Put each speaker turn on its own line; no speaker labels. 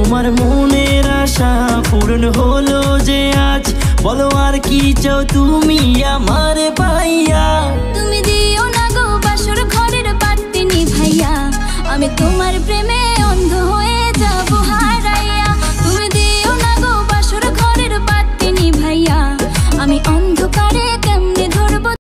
তোমার মনের আশা পূরণ হলো যে আজ, বলো আর কি চাও তুমি আমার পাইয়া।
তুমি দিও না গো বাসর ঘরের বাতি নিভাইয়া, আমি তোমার প্রেমে অন্ধ হয়ে যাব হারাইয়া। তুমি দিও না গো বাসর ঘরের বাতি নিভাইয়া, আমি অন্ধকারে